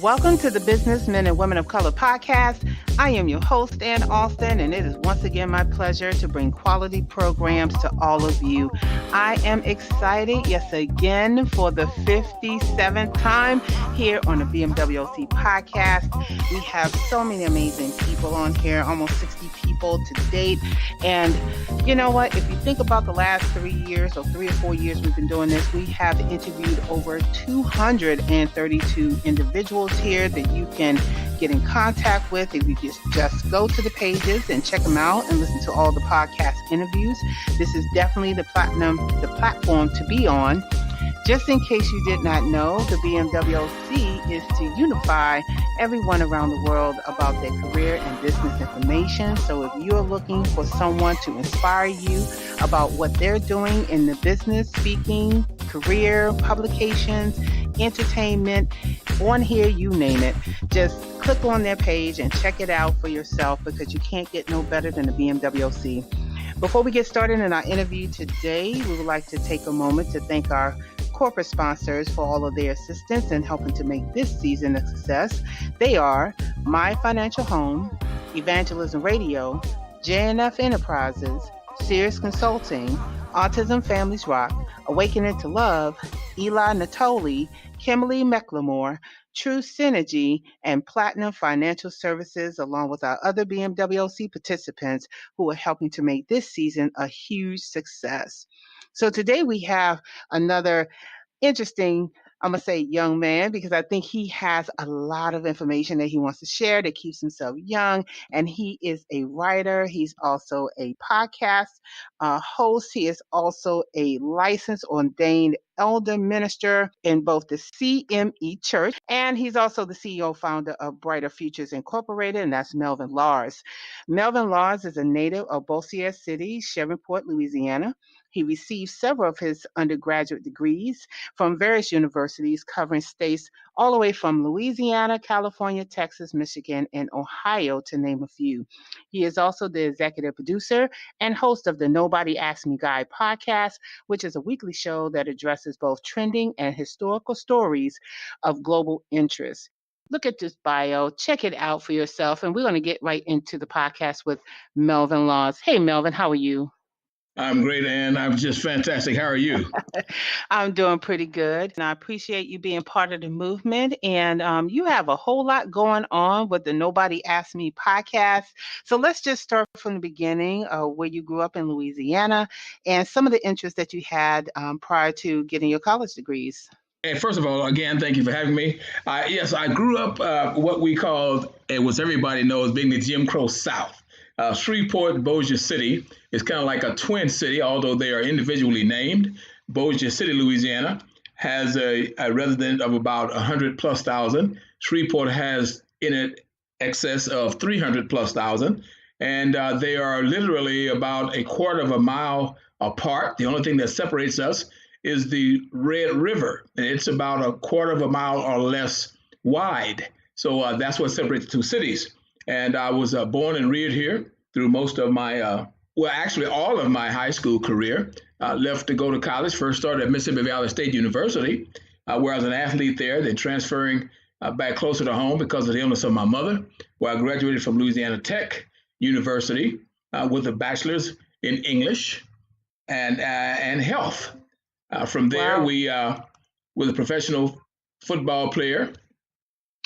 Welcome to the Businessmen and Women of Color podcast. I am your host, Ann Alston, and it is once again my pleasure to bring quality programs to all of you. I am excited, yes, again, for the 57th time here on the BMWC podcast. We have so many amazing people on here, almost 60 people to date. And you know what? If you think about the last 3 years or 3 or 4 years we've been doing this, we have interviewed over 232 individuals here that you can get in contact with if you just go to the pages and check them out and listen to all the podcast interviews. This is definitely the platform to be on. Just in case you did not know, the BMWC is to unify everyone around the world about their career and business information. So if you're looking for someone to inspire you about what they're doing in the business, speaking, career, publications, entertainment, on here, you name it, just click on their page and check it out for yourself because you can't get no better than the BMWC. Before we get started in our interview today, we would like to take a moment to thank our corporate sponsors for all of their assistance in helping to make this season a success. They are My Financial Home, Evangelism Radio, JNF Enterprises, Sirius Consulting, Autism Families Rock, Awakening to Love, Eli Natoli, Kimberly McLemore, True Synergy, and Platinum Financial Services, along with our other BMWC participants who are helping to make this season a huge success. So today we have another interesting, I'm going to say young man, because I think he has a lot of information that he wants to share that keeps himself young. And he is a writer. He's also a podcast host. He is also a licensed ordained elder minister in both the CME Church, and he's also the CEO founder of Brighter Futures Incorporated, and that's Melvin Lars. Melvin Lars is a native of Bossier City, Shreveport, Louisiana. He received several of his undergraduate degrees from various universities covering states all the way from Louisiana, California, Texas, Michigan, and Ohio, to name a few. He is also the executive producer and host of the Nobody Asked Me Guide podcast, which is a weekly show that addresses both trending and historical stories of global interest. Look at this bio, check it out for yourself, and we're going to get right into the podcast with Melvin Lars. Hey, Melvin, how are you? I'm great, Ann. I'm just fantastic. How are you? I'm doing pretty good. And I appreciate you being part of the movement. And you have a whole lot going on with the Nobody Asked Me podcast. So let's just start from the beginning, where you grew up in Louisiana and some of the interests that you had prior to getting your college degrees. And first of all, again, thank you for having me. Yes, I grew up what we called, and what everybody knows, being the Jim Crow South. Shreveport, Bossier City is kind of like a twin city, although they are individually named. Bossier City, Louisiana, has a resident of about 100 plus thousand. Shreveport has in it excess of 300 plus thousand. And they are literally about a quarter of a mile apart. The only thing that separates us is the Red River. And it's about a quarter of a mile or less wide. So that's what separates the two cities. And I was born and reared here through most of my, actually all of my high school career. Left to go to college, first started at Mississippi Valley State University, where I was an athlete there, then transferring back closer to home because of the illness of my mother, where I graduated from Louisiana Tech University with a bachelor's in English and health. From there, Wow. we was a professional football player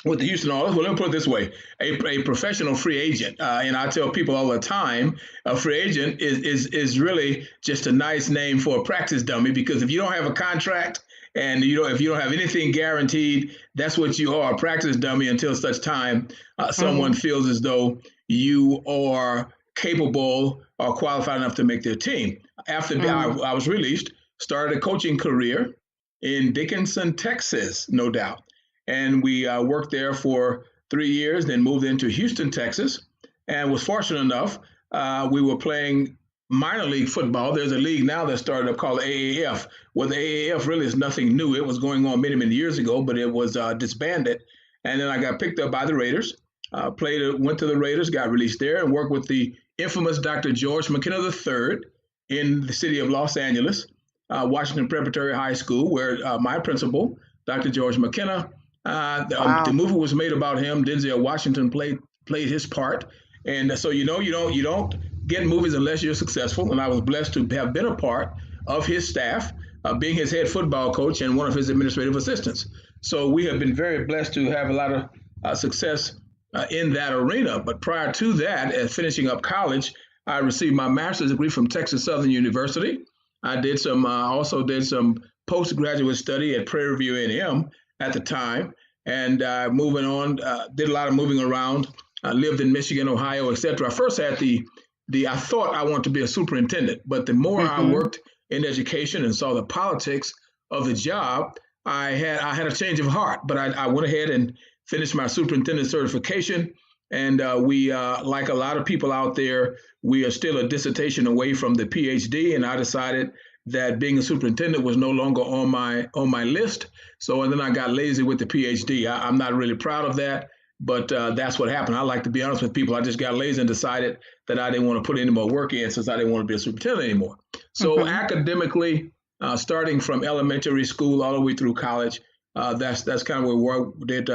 with the Houston Oilers. Well, let me put it this way, a professional free agent. And I tell people all the time, a free agent is really just a nice name for a practice dummy, because if you don't have a contract and if you don't have anything guaranteed, that's what you are, a practice dummy, until such time someone feels as though you are capable or qualified enough to make their team. After I was released, started a coaching career in Dickinson, Texas, no doubt. And we worked there for 3 years, then moved into Houston, Texas, and was fortunate enough. We were playing minor league football. There's a league now that started up called AAF. Well, the AAF really is nothing new. It was going on many, many years ago, but it was disbanded. And then I got picked up by the Raiders, went to the Raiders, got released there, and worked with the infamous Dr. George McKenna III in the city of Los Angeles, Washington Preparatory High School, where my principal, Dr. George McKenna, The Wow. movie was made about him. Denzel Washington played his part, and so you don't get movies unless you're successful. And I was blessed to have been a part of his staff, being his head football coach and one of his administrative assistants. So we have been very blessed to have a lot of success in that arena. But prior to that, at finishing up college, I received my master's degree from Texas Southern University. I also did some postgraduate study at Prairie View A&M at the time, and moving on, did a lot of moving around. I lived in Michigan, Ohio, etc. I first had I thought I wanted to be a superintendent, but the more I Mm-hmm. worked in education and saw the politics of the job, I had a change of heart. But I went ahead and finished my superintendent certification, and like a lot of people out there, we are still a dissertation away from the PhD, and I decided that being a superintendent was no longer on my list. So, and then I got lazy with the PhD. I'm not really proud of that, but that's what happened. I like to be honest with people. I just got lazy and decided that I didn't want to put any more work in since I didn't want to be a superintendent anymore. So Mm-hmm. academically, starting from elementary school all the way through college, that's kind of where we did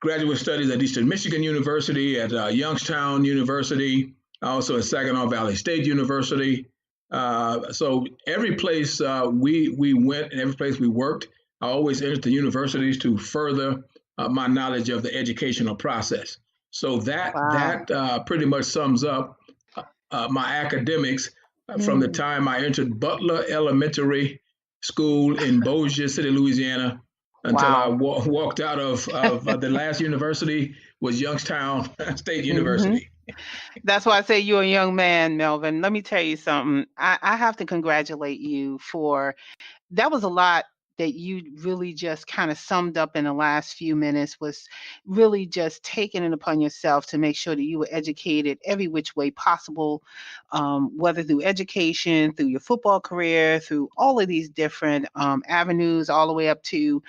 graduate studies at Eastern Michigan University, at Youngstown University, also at Saginaw Valley State University. So every place we went and every place we worked, I always entered the universities to further my knowledge of the educational process. So Wow. that pretty much sums up my academics from the Mm. time I entered Butler Elementary School in Bossier City, Louisiana, until I Wow. walked out of the last university was Youngstown State Mm-hmm. University. That's why I say you're a young man, Melvin. Let me tell you something. I have to congratulate you for that was a lot that you really just kind of summed up in the last few minutes was really just taking it upon yourself to make sure that you were educated every which way possible, whether through education, through your football career, through all of these different avenues, all the way up to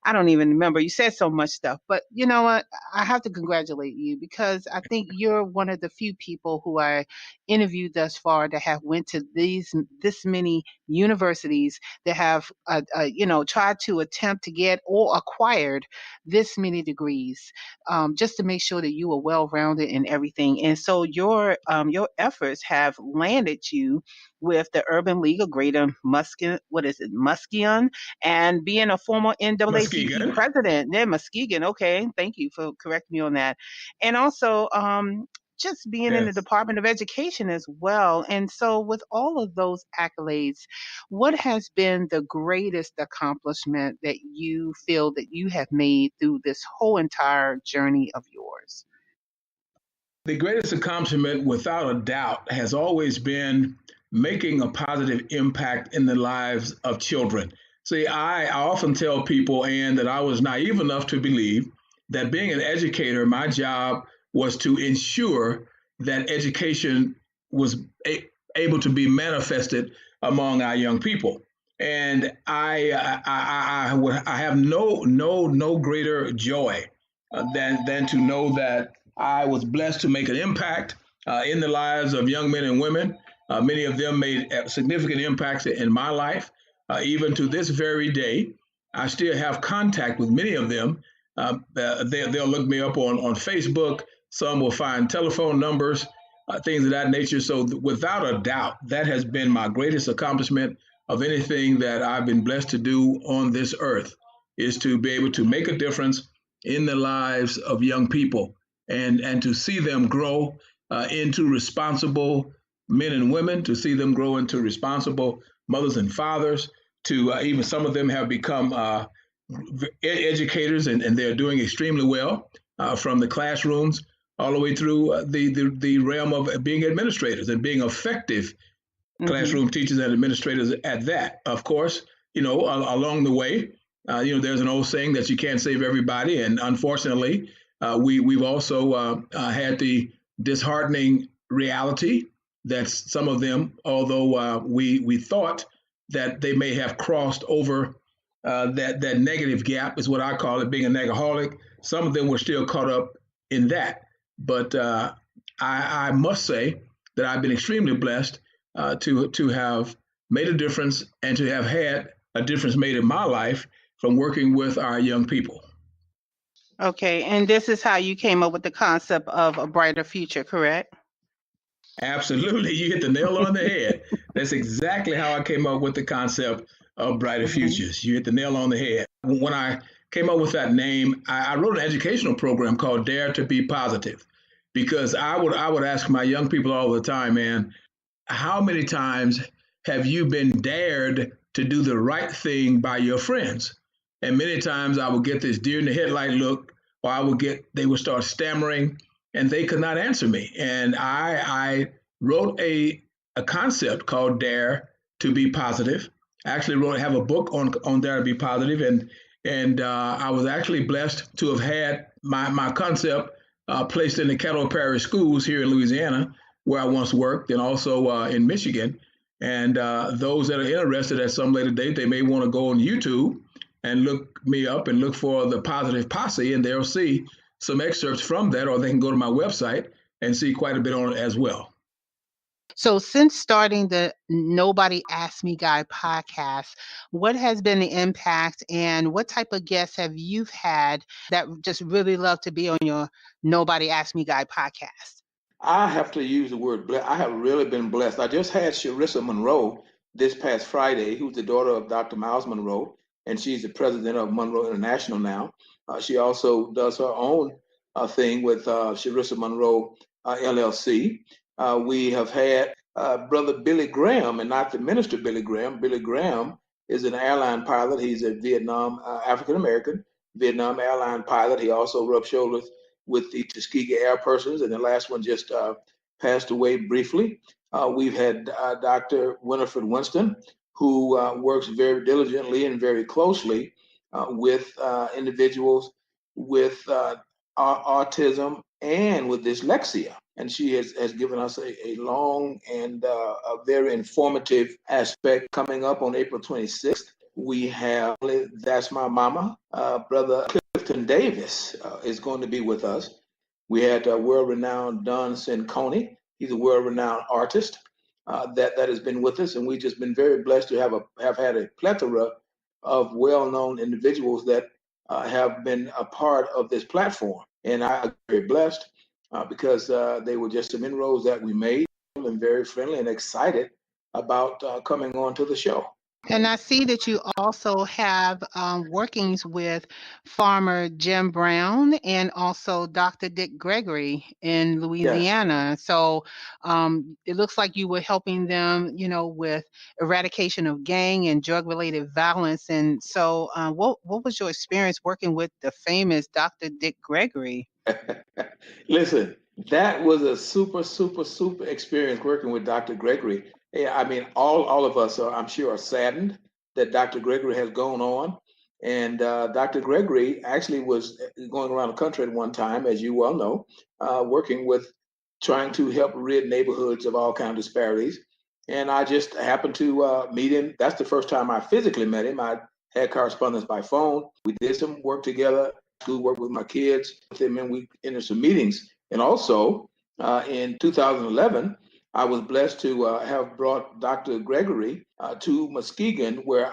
I don't even remember. You said so much stuff, but you know what? I have to congratulate you because I think you're one of the few people who I interviewed thus far that have went to this many universities that have tried to attempt to get or acquired this many degrees, just to make sure that you are well rounded in everything. And so your efforts have landed you with the Urban League of Greater Muskegon. What is it, Muskegon? And being a former NAACP Muskegon. president, yeah, Muskegon. Okay, thank you for correcting me on that. And also, just being in the Yes. Department of Education as well. And so, with all of those accolades, what has been the greatest accomplishment that you feel that you have made through this whole entire journey of yours? The greatest accomplishment, without a doubt, has always been making a positive impact in the lives of children. See, I often tell people, and that I was naive enough to believe that being an educator, my job was to ensure that education was able to be manifested among our young people. And I have no greater joy than to know that I was blessed to make an impact in the lives of young men and women. Many of them made significant impacts in my life. Even to this very day, I still have contact with many of them. They'll look me up on Facebook. Some will find telephone numbers, things of that nature. So, without a doubt, that has been my greatest accomplishment of anything that I've been blessed to do on this earth, is to be able to make a difference in the lives of young people, and to see them grow into responsible men and women, to see them grow into responsible mothers and fathers, to even some of them have become educators, and they're doing extremely well, from the classrooms all the way through the realm of being administrators and being effective Mm-hmm. classroom teachers and administrators at that. Of course, along the way, there's an old saying that you can't save everybody, and unfortunately, we've also had the disheartening reality that some of them, although we thought that they may have crossed over that negative gap, is what I call it, being a negaholic. Some of them were still caught up in that, but I must say that I've been extremely blessed to have made a difference and to have had a difference made in my life from working with our young people. Okay, and this is how you came up with the concept of a brighter future, correct? Absolutely. You hit the nail on the head. That's exactly how I came up with the concept of Brighter Mhm. Futures. You hit the nail on the head. When I came up with that name, I wrote an educational program called Dare to Be Positive, because I would ask my young people all the time, man, how many times have you been dared to do the right thing by your friends? And many times I would get this deer in the headlight look, or they would start stammering and they could not answer me. And I wrote a concept called Dare to Be Positive. I actually have a book on Dare to Be Positive, and I was actually blessed to have had my concept placed in the Caddo Parish schools here in Louisiana, where I once worked, and also in Michigan. And those that are interested at some later date, they may want to go on YouTube and look me up and look for the Positive Posse, and they'll see some excerpts from that, or they can go to my website and see quite a bit on it as well. So since starting the Nobody Asked Me Guy podcast, what has been the impact and what type of guests have you had that just really love to be on your Nobody Asked Me Guy podcast? I have to use the word blessed. I have really been blessed. I just had Sharissa Monroe this past Friday, who's the daughter of Dr. Miles Monroe, and she's the president of Monroe International now. She also does her own thing with Sharissa Monroe LLC. We have had Brother Billy Graham, and not the minister Billy Graham. Billy Graham is an airline pilot. He's a Vietnam, African American Vietnam airline pilot. He also rubbed shoulders with the Tuskegee Air persons, and the last one just passed away briefly. We've had Dr. Winifred Winston, who works very diligently and very closely with individuals with autism and with dyslexia. And she has given us a long and a very informative aspect coming up on April 26th. We have That's My Mama, Brother Clifton Davis is going to be with us. We had world-renowned Don Sinconi. He's a world-renowned artist that has been with us, and we've just been very blessed to have had a plethora of well-known individuals that have been a part of this platform. And I'm very blessed because they were just some inroads that we made, and very friendly and excited about coming on to the show. And I see that you also have workings with Farmer Jim Brown and also Dr. Dick Gregory in Yes. Louisiana. So it looks like you were helping them, with eradication of gang and drug-related violence. And so, what was your experience working with the famous Dr. Dick Gregory? Listen, that was a super, super, super experience working with Dr. Gregory. I mean, all of us are, I'm sure, are saddened that Dr. Gregory has gone on. And Dr. Gregory actually was going around the country at one time, as you well know, working with trying to help rid neighborhoods of all kinds of disparities. And I just happened to meet him. That's the first time I physically met him. I had correspondence by phone. We did some work together, school work with my kids with him, and we entered some meetings. And also in 2011, I was blessed to have brought Dr. Gregory to Muskegon, where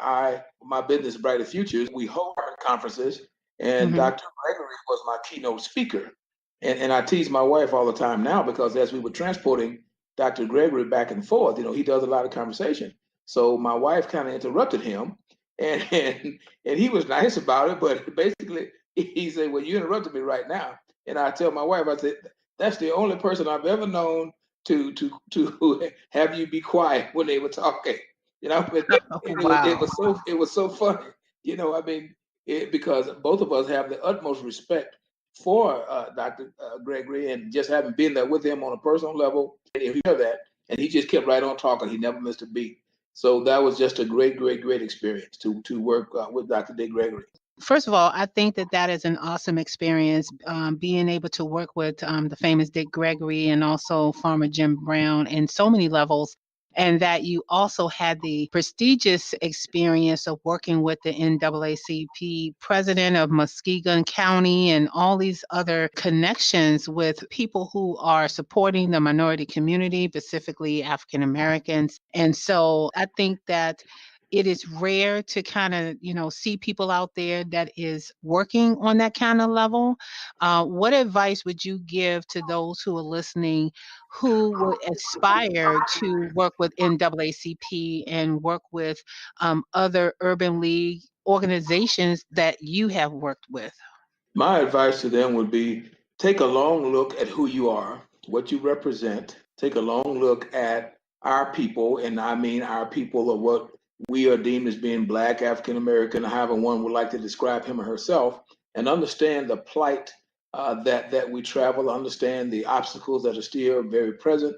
my business, Brighter Futures, we hold conferences, and Mhm. Dr. Gregory was my keynote speaker. And I tease my wife all the time now because as we were transporting Dr. Gregory back and forth, he does a lot of conversation. So my wife kind of interrupted him, and, and he was nice about it, but basically he said, "Well, you interrupted me right now." And I tell my wife, I said, "That's the only person I've ever known to have you be quiet when they were talking." But Oh, it wow. was so funny. I mean, because both of us have the utmost respect for Dr. Gregory, and just having been there with him on a personal level, and you hear that, and he just kept right on talking. He never missed a beat. So that was just a great, great, great experience to work with Dr. Dick Gregory. First of all, I think that is an awesome experience, being able to work with the famous Dick Gregory and also Farmer Jim Brown in so many levels, and that you also had the prestigious experience of working with the NAACP president of Muskegon County and all these other connections with people who are supporting the minority community, specifically African Americans. And so I think that it is rare to kind of, see people out there that is working on that kind of level. What advice would you give to those who are listening who would aspire to work with NAACP and work with other urban league organizations that you have worked with? My advice to them would be take a long look at who you are, what you represent. Take a long look at our people, and I mean our people of what we are deemed as being Black, African American, however one would like to describe him or herself, and understand the plight that we travel, understand the obstacles that are still very present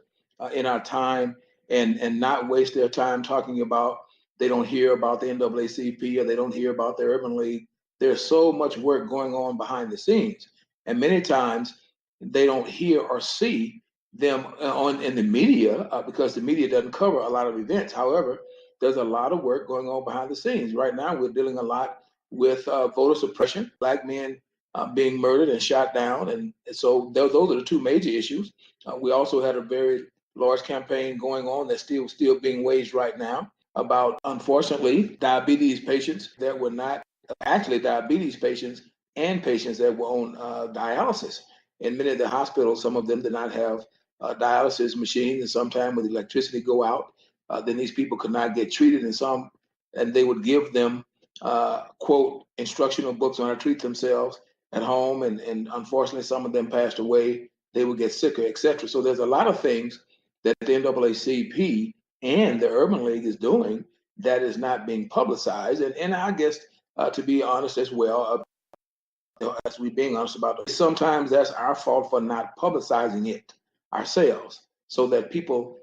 in our time, and not waste their time talking about they don't hear about the NAACP or they don't hear about the Urban League. There's so much work going on behind the scenes, and many times they don't hear or see them on in the media because the media doesn't cover a lot of events. However, there's a lot of work going on behind the scenes. Right now, we're dealing a lot with voter suppression, Black men being murdered and shot down, and so those are the two major issues. We also had a very large campaign going on that's still being waged right now about, unfortunately, diabetes patients that were not actually diabetes patients and patients that were on dialysis. In many of the hospitals, some of them did not have dialysis machines, and sometimes with electricity go out, then these people could not get treated. And they would give them quote instructional books on how to treat themselves at home, and unfortunately, some of them passed away. They would get sicker, etc. So there's a lot of things that the NAACP and the Urban League is doing that is not being publicized, and I guess to be honest as well, as we being honest about it, sometimes that's our fault for not publicizing it ourselves so that people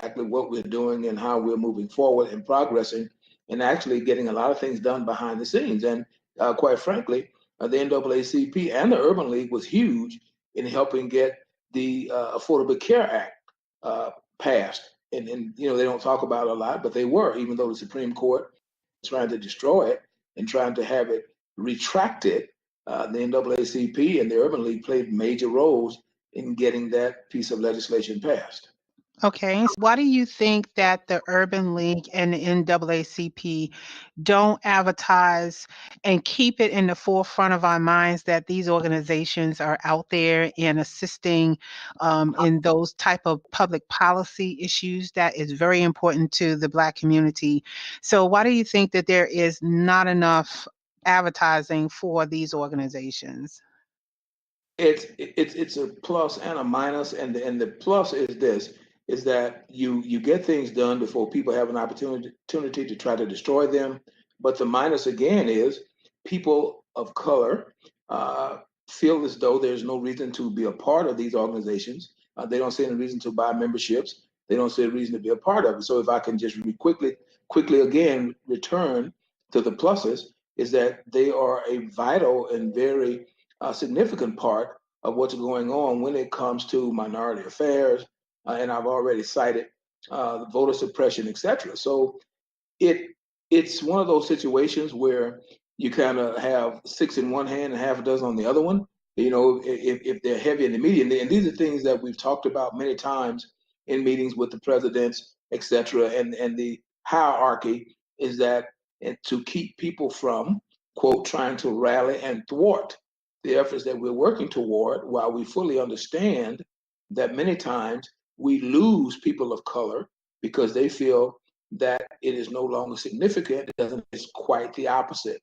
exactly what we're doing and how we're moving forward and progressing and actually getting a lot of things done behind the scenes. And quite frankly, the NAACP and the Urban League was huge in helping get the Affordable Care Act passed. And they don't talk about it a lot, but they were, even though the Supreme Court trying to destroy it and trying to have it retracted, the NAACP and the Urban League played major roles in getting that piece of legislation passed. Okay, so why do you think that the Urban League and the NAACP don't advertise and keep it in the forefront of our minds that these organizations are out there and assisting in those type of public policy issues that is very important to the Black community? So why do you think that there is not enough advertising for these organizations? It's a plus and a minus, and the plus is this is that you get things done before people have an opportunity to try to destroy them. But the minus again is people of color feel as though there's no reason to be a part of these organizations. They don't see any reason to buy memberships. They don't see a reason to be a part of it. So if I can just quickly again return to the pluses, is that they are a vital and very significant part of what's going on when it comes to minority affairs, and I've already cited voter suppression, etc. So it's one of those situations where you kind of have six in one hand and half a dozen on the other one. If they're heavy in the media, and these are things that we've talked about many times in meetings with the presidents, etc. And the hierarchy is that to keep people from quote trying to rally and thwart the efforts that we're working toward, while we fully understand that many times we lose people of color because they feel that it is no longer significant. It doesn't, it's quite the opposite.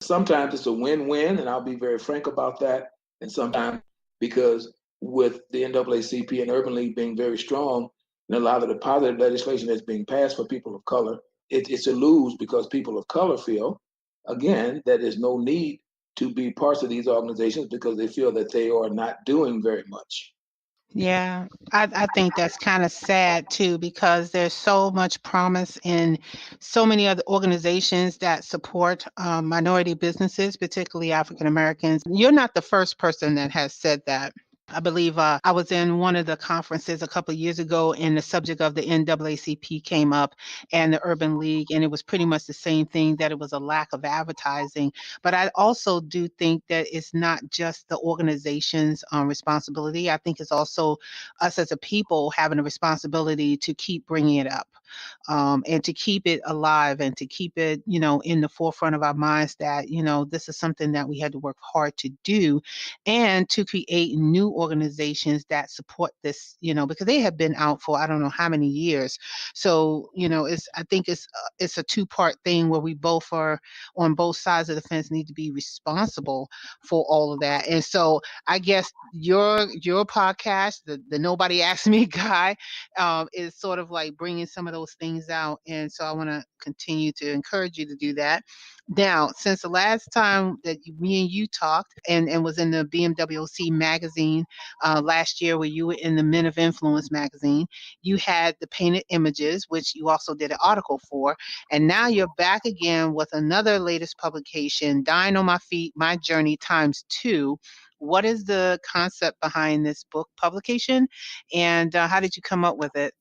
Sometimes it's a win-win, and I'll be very frank about that. And sometimes because with the NAACP and Urban League being very strong, and a lot of the positive legislation that's being passed for people of color, it's a lose because people of color feel, again, that there's no need to be parts of these organizations because they feel that they are not doing very much. Yeah, I think that's kind of sad too, because there's so much promise in so many other organizations that support minority businesses, particularly African Americans. You're not the first person that has said that. I believe I was in one of the conferences a couple of years ago, and the subject of the NAACP came up and the Urban League, and it was pretty much the same thing, that it was a lack of advertising. But I also do think that it's not just the organization's responsibility. I think it's also us as a people having a responsibility to keep bringing it up. And to keep it alive and to keep it, in the forefront of our minds that, this is something that we had to work hard to do, and to create new organizations that support this, because they have been out for I don't know how many years. So, I think it's a two-part thing where we both are on both sides of the fence, need to be responsible for all of that. And so I guess your podcast, the Nobody Asked Me guy, is sort of like bringing some of those things out. And so I want to continue to encourage you to do that. Now, since the last time that me and you talked and was in the BMWC magazine last year, where you were in the Men of Influence magazine, you had the painted images, which you also did an article for. And now you're back again with another latest publication, Dying on My Feet, My Journey ×2. What is the concept behind this book publication, and how did you come up with it?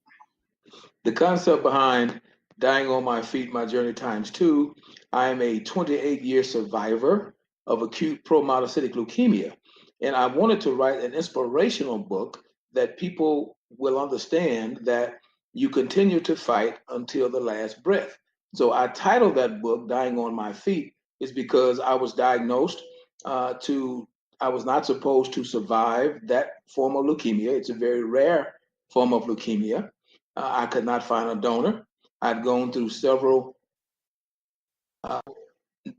The concept behind Dying on My Feet, My Journey ×2, I am a 28-year survivor of acute promyelocytic leukemia. And I wanted to write an inspirational book that people will understand that you continue to fight until the last breath. So I titled that book Dying on My Feet is because I was diagnosed I was not supposed to survive that form of leukemia. It's a very rare form of leukemia. I could not find a donor. I'd gone through several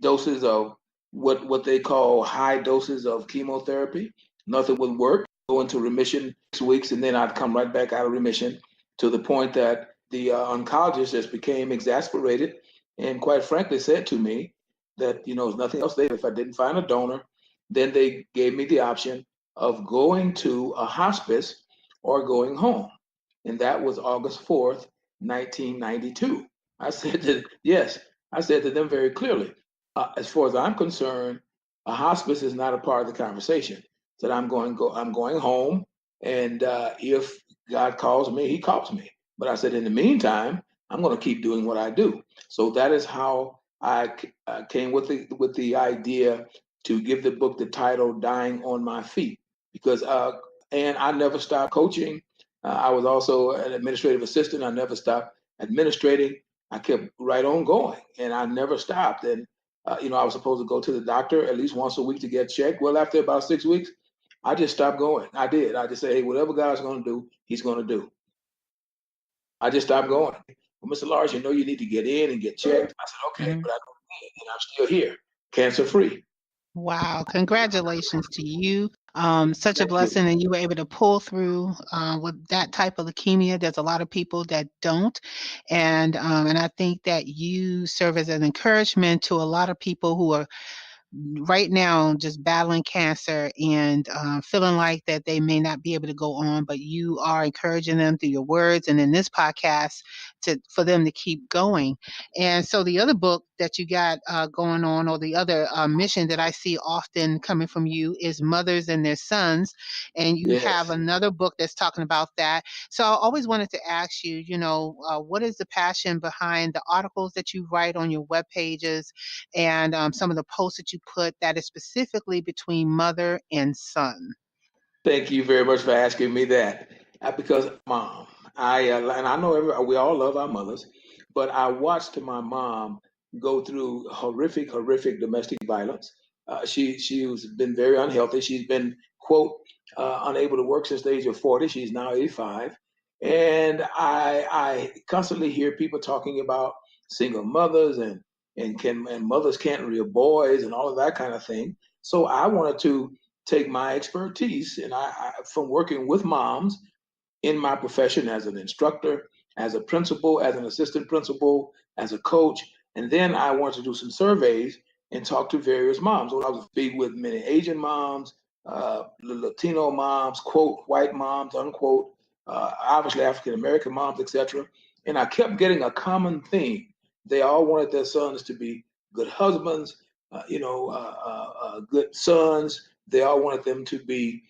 doses of what they call high doses of chemotherapy. Nothing would work. Go into remission 6 weeks, and then I'd come right back out of remission, to the point that the oncologist just became exasperated and quite frankly said to me that, there's nothing else there. If I didn't find a donor, then they gave me the option of going to a hospice or going home. And that was August 4th, 1992. I said that, yes, I said to them very clearly, as far as I'm concerned, a hospice is not a part of the conversation. That I'm going home, and if God calls me, He calls me. But I said, in the meantime, I'm going to keep doing what I do. So that is how I came with the idea to give the book the title "Dying on My Feet," because and I never stopped coaching. I was also an administrative assistant. I never stopped administrating. I kept right on going, and I never stopped. And I was supposed to go to the doctor at least once a week to get checked. Well, after about 6 weeks, I just stopped going. I did. I just said, hey, whatever God's going to do, He's going to do. I just stopped going. Well, Mr. Lars, you need to get in and get checked. I said, okay, but I don't need it, and I'm still here, cancer free. Wow, congratulations to you. Such a Thank you. blessing, and you were able to pull through with that type of leukemia. There's a lot of people that don't, and I think that you serve as an encouragement to a lot of people who are right now just battling cancer and feeling like that they may not be able to go on, but you are encouraging them through your words and in this podcast for them to keep going. And so the other book that you got going on, or the other mission that I see often coming from you, is Mothers and Their Sons. And you have Yes. another book that's talking about that. So I always wanted to ask you, what is the passion behind the articles that you write on your web pages, and some of the posts that you put that is specifically between mother and son? Thank you very much for asking me that. Because mom, and I know we all love our mothers, but I watched my mom go through horrific domestic violence. She's been very unhealthy. She's been, quote, unable to work since the age of 40. She's now 85, and I constantly hear people talking about single mothers and mothers can't rear boys and all of that kind of thing. So I wanted to take my expertise, and from working with moms in my profession as an instructor, as a principal, as an assistant principal, as a coach, and then I wanted to do some surveys and talk to various moms. Well, I was speak with many Asian moms, Latino moms, quote, white moms, unquote, obviously African American moms, etc. And I kept getting a common theme. They all wanted their sons to be good husbands, good sons. They all wanted them to be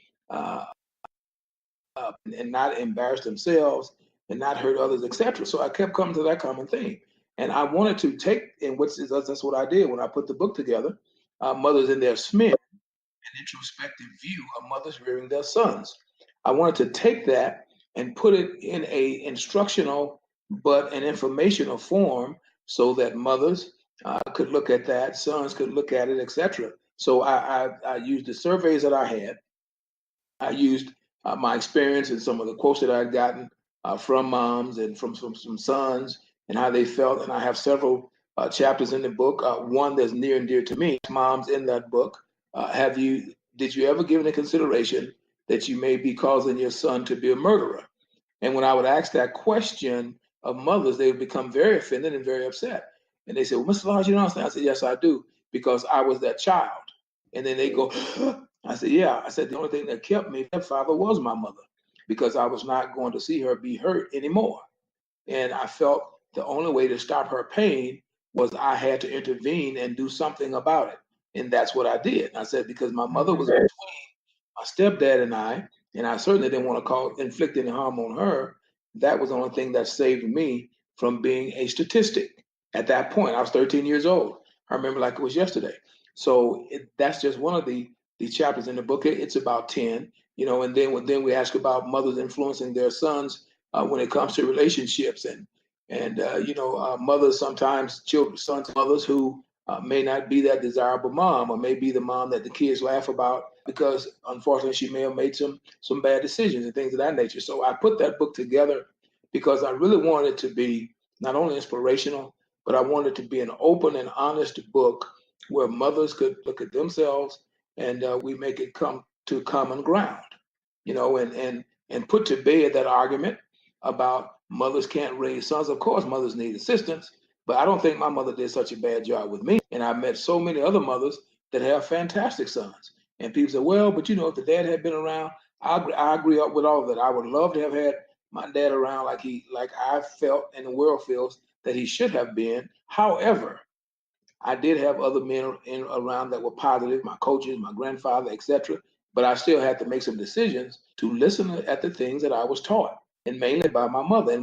and not embarrass themselves and not hurt others, etc. So I kept coming to that common theme. And I wanted to take, and that's what I did when I put the book together, Mothers in Their Smith, an introspective view of mothers rearing their sons. I wanted to take that and put it in a instructional but an informational form so that mothers could look at that, sons could look at it, etc. So I used the surveys that I had. I used my experience and some of the quotes that I had gotten from moms and from some sons and how they felt. And I have several chapters in the book. One that's near and dear to me, moms in that book. Did you ever give any consideration that you may be causing your son to be a murderer? And when I would ask that question of mothers, they would become very offended and very upset. And they said, well, Mr. Lars, you don't understand. I said, yes, I do, because I was that child. And then they go, I said, yeah. I said, the only thing that kept me, that father was my mother, because I was not going to see her be hurt anymore. And I felt the only way to stop her pain was I had to intervene and do something about it. And that's what I did. And I said, because my mother was between my stepdad and I certainly didn't want to inflict any harm on her. That was the only thing that saved me from being a statistic. At that point, I was 13 years old. I remember like it was yesterday. So that's just one of the chapters in the book. It's about 10, and then we ask about mothers influencing their sons when it comes to relationships and mothers sometimes, children, sons, mothers who may not be that desirable mom, or may be the mom that the kids laugh about because unfortunately she may have made some bad decisions and things of that nature. So I put that book together because I really wanted it to be not only inspirational, but I wanted it to be an open and honest book where mothers could look at themselves and we make it come to common ground, and put to bed that argument about mothers can't raise sons. Of course, mothers need assistance, but I don't think my mother did such a bad job with me. And I met so many other mothers that have fantastic sons. And people say, well, but if the dad had been around, I agree up with all of that. I would love to have had my dad around like I felt and the world feels that he should have been. However, I did have other men around that were positive, my coaches, my grandfather, etc. But I still had to make some decisions to listen at the things that I was taught, and mainly by my mother. And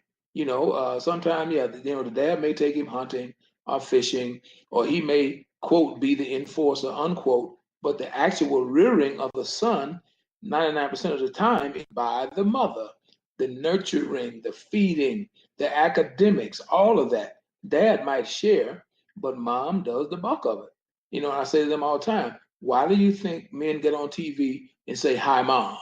sometimes, the dad may take him hunting or fishing, or he may quote be the enforcer unquote. But the actual rearing of the son, 99% of the time, is by the mother. The nurturing, the feeding, the academics, all of that. Dad might share, but mom does the bulk of it. I say to them all the time, why do you think men get on TV and say, hi, mom?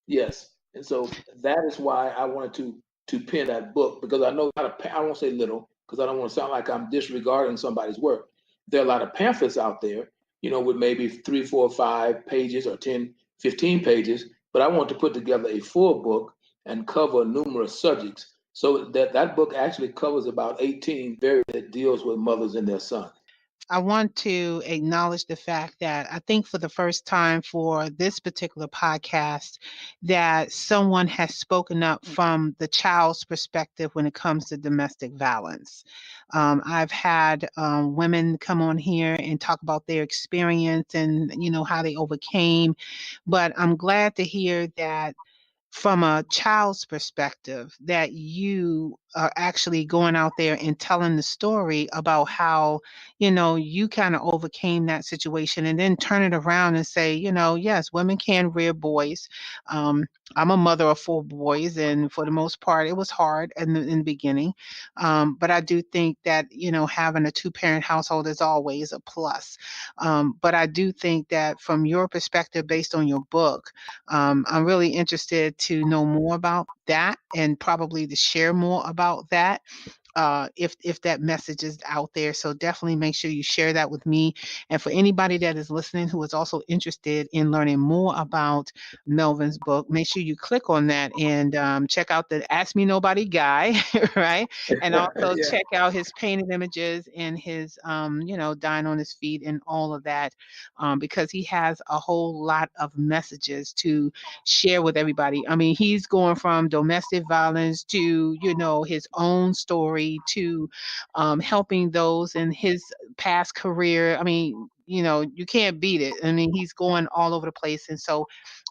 Yes. And so that is why I wanted to pen that book, because I know I won't say little, because I don't want to sound like I'm disregarding somebody's work. There are a lot of pamphlets out there, with maybe 3, 4, 5 pages or 10, 15 pages, but I want to put together a full book and cover numerous subjects. So that book actually covers about 18 areas that deals with mothers and their sons. I want to acknowledge the fact that I think for the first time for this particular podcast that someone has spoken up from the child's perspective when it comes to domestic violence. I've had women come on here and talk about their experience and how they overcame, but I'm glad to hear that from a child's perspective that you are actually going out there and telling the story about how you kind of overcame that situation, and then turn it around and say, yes, women can rear boys. I'm a mother of 4 boys, and for the most part it was hard in the beginning, but I do think that having a 2-parent household is always a plus. But I do think that from your perspective, based on your book, I'm really interested to know more about that and probably to share more about that if that message is out there. So definitely make sure you share that with me. And for anybody that is listening who is also interested in learning more about Melvin's book, make sure you click on that and check out the Ask Me Nobody guy, right? And also Yeah. check out his painted images and his, dying on his feet and all of that, because he has a whole lot of messages to share with everybody. I mean, he's going from domestic violence to, his own story to helping those in his past career. I mean, you can't beat it. I mean, he's going all over the place. And so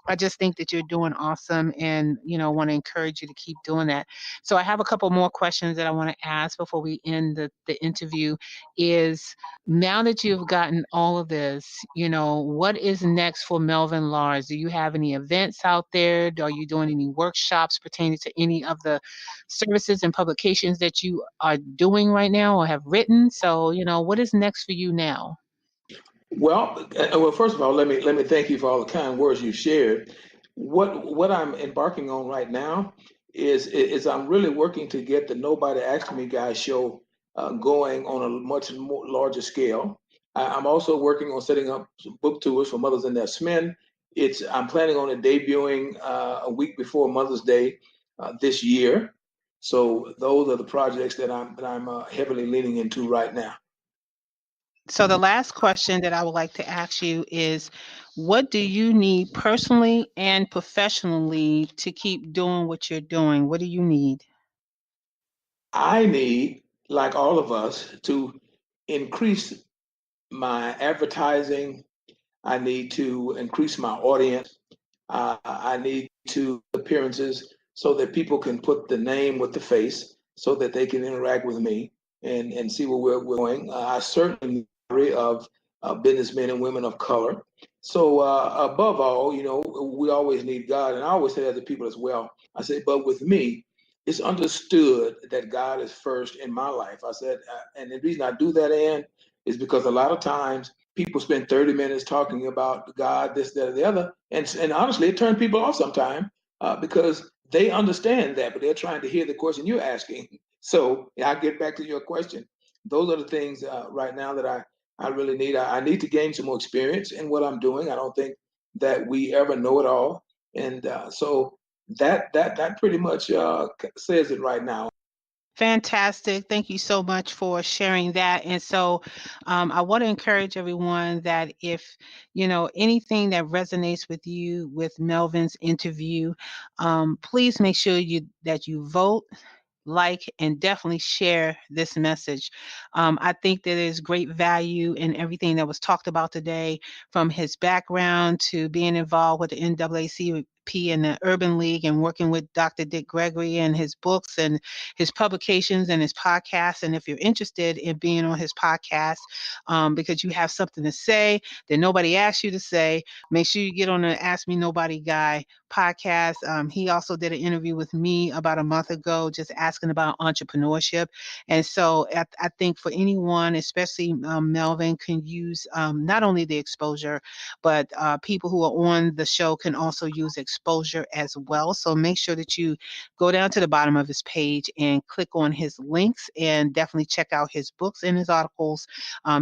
I just think that you're doing awesome and, want to encourage you to keep doing that. So I have a couple more questions that I want to ask before we end the interview is now that you've gotten all of this, what is next for Melvin Lars? Do you have any events out there? Are you doing any workshops pertaining to any of the services and publications that you are doing right now or have written? So, what is next for you now? Well, first of all, let me thank you for all the kind words you shared. What I'm embarking on right now is I'm really working to get the Nobody Asked Me Guy show going on a much more larger scale. I'm also working on setting up some book tours for mothers and their men. I'm planning on it debuting a week before Mother's Day this year. So those are the projects that I'm heavily leaning into right now. So the last question that I would like to ask you is, what do you need personally and professionally to keep doing what you're doing? What do you need? I need, like all of us, to increase my advertising. I need to increase my audience. I need to appearances so that people can put the name with the face so that they can interact with me and see where we're going. I certainly agree of businessmen and women of color. So above all, we always need God. And I always say that to people as well. I say, but with me, it's understood that God is first in my life. I said, and the reason I do that, Ann, is because a lot of times people spend 30 minutes talking about God, this, that, or the other. And honestly, it turns people off sometimes because they understand that, but they're trying to hear the question you're asking. So I'll get back to your question. Those are the things right now that I really need. I need to gain some more experience in what I'm doing. I don't think that we ever know it all. And so that pretty much says it right now. Fantastic. Thank you so much for sharing that. And so I want to encourage everyone that if, anything that resonates with you with Melvin's interview, please make sure that you vote, like, and definitely share this message. I think that there's great value in everything that was talked about today, from his background to being involved with the NAACP and the Urban League and working with Dr. Dick Gregory and his books and his publications and his podcasts. And if you're interested in being on his podcast because you have something to say that nobody asked you to say, make sure you get on the Ask Me Nobody Guy podcast. He also did an interview with me about a month ago, just asking about entrepreneurship. And so I think for anyone, especially Melvin, can use not only the exposure, but people who are on the show can also use exposure as well. So make sure that you go down to the bottom of his page and click on his links and definitely check out his books and his articles.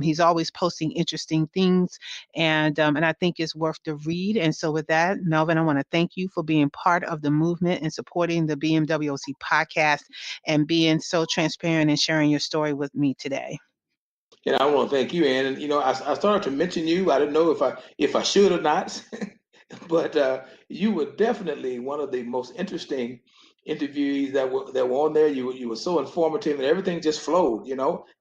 He's always posting interesting things, and I think it's worth the read. And so with that, Melvin, I want to thank you for being part of the movement and supporting the BMWOC podcast and being so transparent and sharing your story with me today. And I want to thank you, Ann. And I started to mention you. I didn't know if I should or not, but you were definitely one of the most interesting interviewees that were on there. You were so informative, and everything just flowed.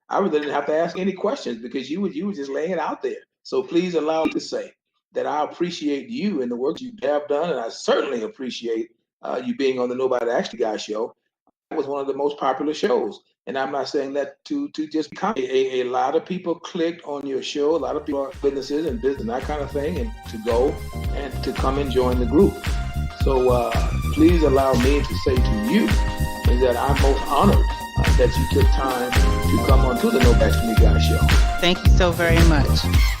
I really didn't have to ask any questions because you were just laying it out there. So please allow me to say that I appreciate you and the work you have done, and I certainly appreciate you being on the Nobody Actually Guy show. It was one of the most popular shows. And I'm not saying that to just comment. A lot of people clicked on your show. A lot of people are businesses and business and that kind of thing, and to go and to come and join the group. So please allow me to say to you is that I'm most honored that you took time to come on to the Nobody Actually Guy show. Thank you so very much.